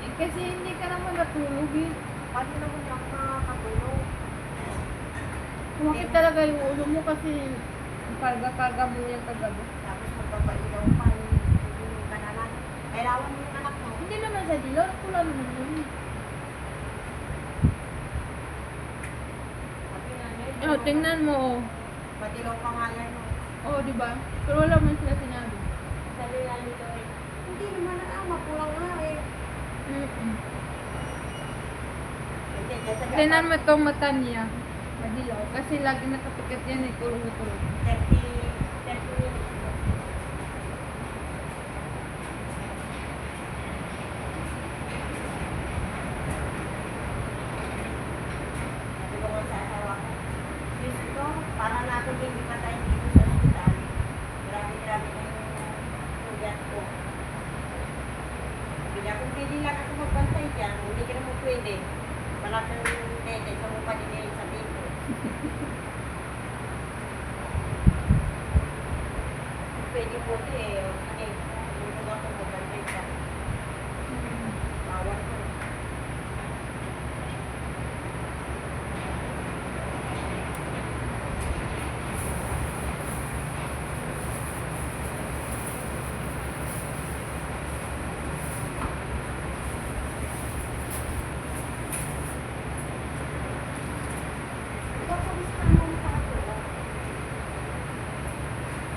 Eh, kasi hindi ka naman natulog eh. Paano naman ako nakakatulog? Sumakit talaga yung ulo mo kasi karga-karga mo yung kagabi. Tapos magpapailaw pa yung kanalan. Kailangan mo yung anak mo. Hindi naman sa dilaw, pula naman yun. Sabi nga niya, Oh, tingnan mo oh. madilaw pa nga yan. Oh, di ba? Pero wala man sila sinabi. Sabi nga nito eh. Hindi naman mapulang nga eh. Mm-mm. Hindi, kasi Tingnan mo itong mata niya. Madilaw. Kasi lagi nakapikit yan eh. Tulog-tulog. 30 minutes. Sabi ko nga sa asawa ko, Diyos ko, para natin hindi patay dito sa ospital. Grabe-grabe na yung tuyat ko. Sabi niya, kung pwede lang ako magbantay dyan, hindi ka naman pwede. Wala kang dede, sa mukha din ngayon sa dito. Pwede po ito eh. Sige, hindi ko ako magbantay dyan. Bawal ko.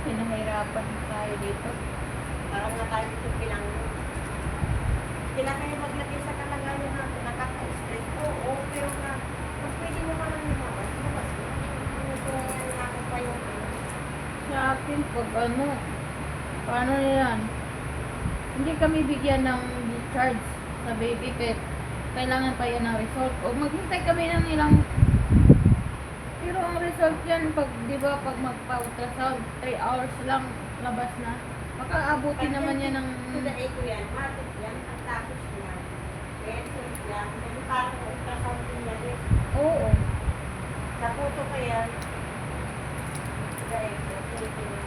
Pinahirapan tayo dito. Parang na tayo dito bilang sila kayo maglagay sa kalagayan na nakaka-stress. Oo, pero na kung pwede mo ka lang lumabas, lumabas mo. Kung nakakot pa yung Sa akin, pag ano, paano yan? Hindi kami bigyan ng discharge sa baby kaya kailangan pa yan ng result. O maghintay kami ng ilang pero ang result yan, pag, di ba, pag magpa-ultrasound, 3 hours lang, labas na. Makaabuti naman yan ng... Tudaay ko yan, matik yan, ang tapos yan. Pencils yan, kasi parang ultrasound din yan eh. Oo. Sa puto ko yan. Tudaay ko, tudaay ko.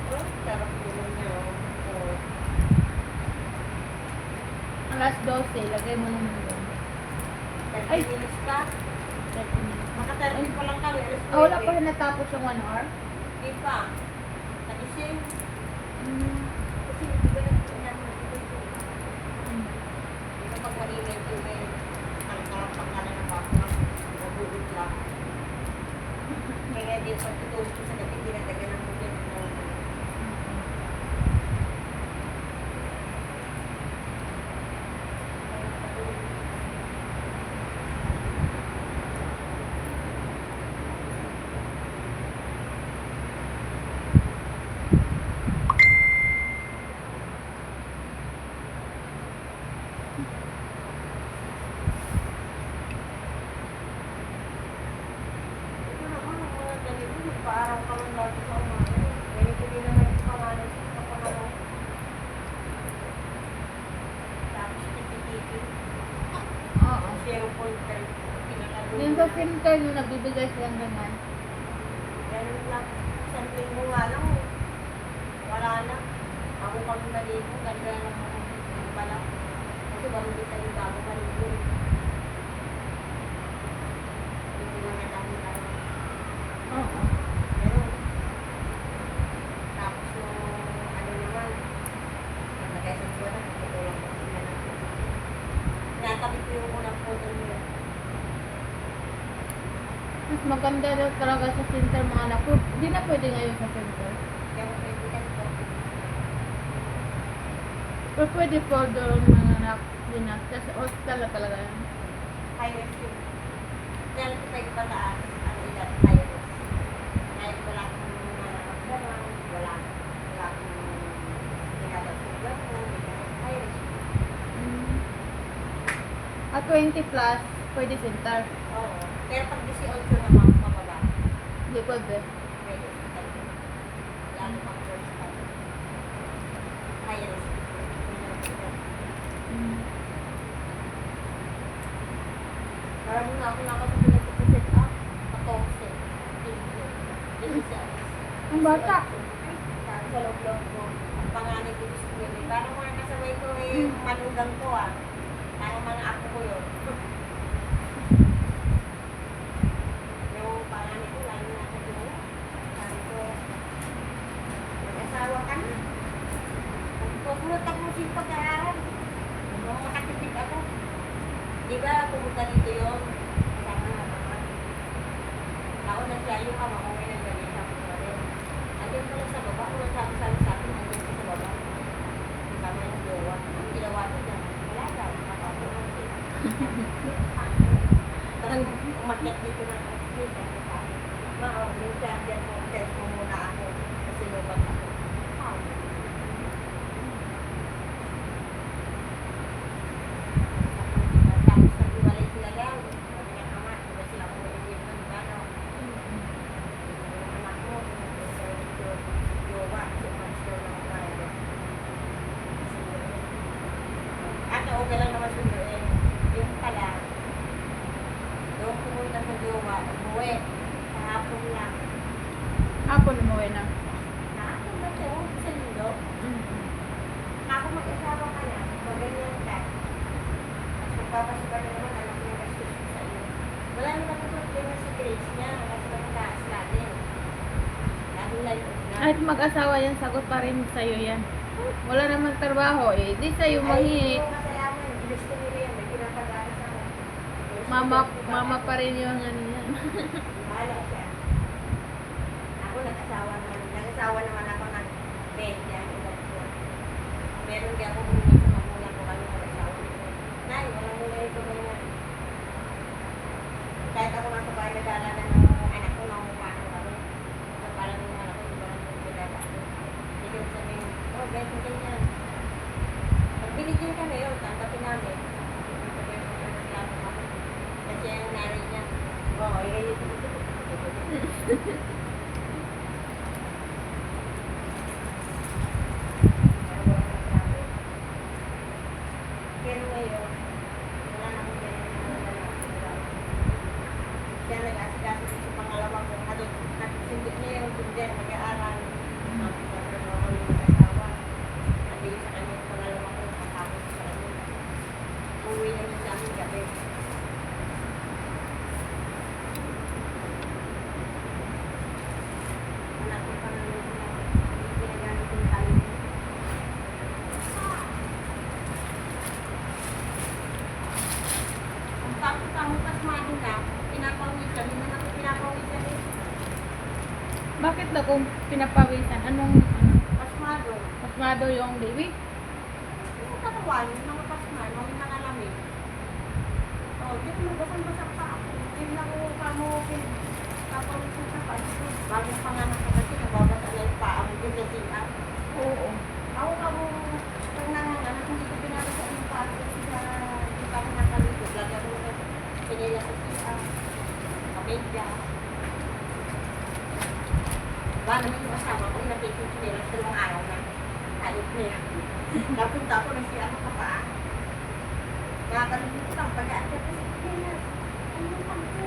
Oh, sarap naman niya, oh. Alas 12, lagay mo naman doon. Ay, minutes ka? 30 minutes. Maka-30 pa lang kami. Alas Ah, wala 9. pa rin natapos yung 1 hour? Di pa. Nagising. Hmm. Kasi hindi ba nagsinan mo ito? Hmm. Di ba pag malimit yung may ang pangalan ng bakla, mabugot lang. Kaya di pag tutulog ko sa gabi, dinadagan ng mugin. Paaraw ka lang lagi sa umaga. Ngayon ko din naman yung pangalan sa pangalaw. Tapos titi-titi. Oo. 0.5. Yung sa center, yung nagbibigay silang ganyan. Ganun lang. Isang linggo nga lang. Wala na. Ako kami maligo. Ganda lang ako. Bala. Kasi balong tayo bago maligo. Hindi na nadami tayo. Oo. Ganun. Tapos yung ano naman. Nagkaya sa buwan na. Ito lang ako sila na. Natabi ko yung unang photo nila. Mas maganda daw talaga sa center mga anak ko. Hindi na pwede ngayon sa center. Kaya ko pwede kasi ko. Pero pwede po doon mga anak. Hindi na. Kasi hospital na talaga yan. High risk yun. Kaya ko tayo pataas. Ang edad high risk. Kahit wala akong nalakagdaran, wala akong pinagasugan ko, high risk. At 20 plus, pwede center. Oo. Pero pag 18 naman pababa, Hindi pwede. pwede hospital. Lalo pang hospital. High risk. Marami nga ako nakapagpinag ko check up. 14. 15. 16. Ang bata. Sabi sa loob-loob ko, ang panganay ko gusto ko yun. Parang mga kasabay ko manugang ko Parang mga ako ko yun. Yung panganay ko, lalo na sa dulo. Sabi ko, mag-asawa ka na. Huwag mo tapusin pag-aaral. Huwag makatipid ako. Di ba, pumunta dito yun? Sama na naman. Nauna siya yung kamauwi ng ganito. Andun pala sa baba, kung nagsabi sa akin, andun siya sa baba. Kasama yung jowa. Ang ginawa ko dyan, wala daw, nakapunan siya. Tapos umakyat dito ng street, ako sa akin. Yung charger mo, test mo muna ako. Kasi lubat ako. Tapos naghiwalay sila yan. Sabi ng ama, diba sila umuwi ng gano. Anak mo, jowa, si Mansur ng private. At okay lang naman sunduin. Yung pala, doon pumunta sa jowa, umuwi. Kahapon lang. Hapon umuwi na. Kahapon ba ito? Sa lindo? Ako mag-asawa ka na, maganyan ka. At magpapasok ka na naman, anak niya gastos ko sa iyo. Wala naman ang problema sa grades niya, kasi magtaas natin. Lalo na yun na. At mag-asawa yan, sagot pa rin sa'yo yan. Wala namang trabaho eh. Di sa'yo mahingi. Ay, kasalanan, gusto nila yan, may pinapagana sa akin. Mama pa rin yung ano yan. Bahala siya. Ako nag-asawa naman ako ng 20 ang edad ko. Meron di ako humingi sa magulang ko kami nag-asawa nito. Nay, walang muna ito ngayon. Kahit ako matubay nag-aalanan ng anak ko, nangungupano kami. Sa parang yung anak ko, di ba naman pinata ko. Hindi ko sabihin, oh, beto ganyan. Pag binigyan ka na yun, tanggapin namin. Hindi sabihin ko, nagreklamo kami. Kasi ang nanay niya, oh, yun. Pero ngayon, wala na akong ganyan na wala. Kaya nag-asikaso sa pangalawang kong hadot. Nagsindi niya yung kinder, mag-aaral. Magkatrabaho yung mag-asawa. Nabili sa kanya yung pangalawang kong katapos sa kanya. Uwi na niya sa amin gabi. Anak ko pa naman sila. Hindi ginagamit yung tali. Ang tapos pasmado na, pinapawisan, hindi naman ako pinapawisan eh. Bakit daw kung pinapawisan? Anong Pasmado. pasmado yung baby? Yung katawan, mga pasmado, mga nakalamig. Oh, di ko basang-basang pa ako. Hindi na ako kamo pinapawisan sa pansin. Bagong panganak ka kasi, nababasa na yung paa mo din sa siya. Oo. Ako kamo, pag nanganganak, hindi ko pinabasa yung paa ko kasi sa hindi pa ako nakalito. Lagi ako na pinila sa siya. Kamedya. Ba naman yung asawa ko, napitin ko nila sa 2 araw na. Kalit niya. Napunta ako na siya ako pa. Nakakalimutan ko lang, pag-aan ka kasi niya. Ano yung pangko?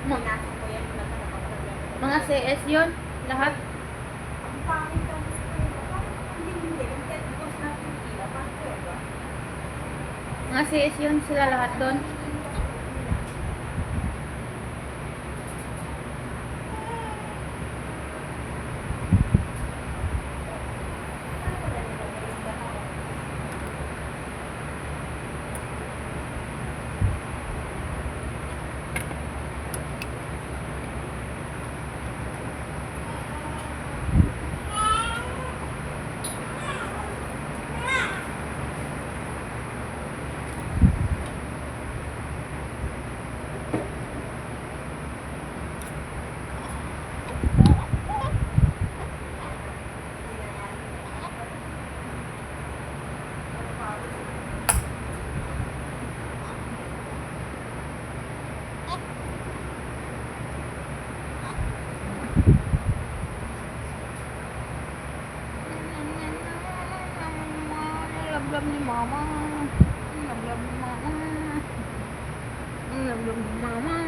Pinasok ko yan, Mga CS yun? Lahat? ang pangit ang gusto ko yun. Hindi. Ang tetbos natin sila. Bakit ba? Mga CS yun sila lahat doon? Love, love mo, mama. Love, love mo, mama.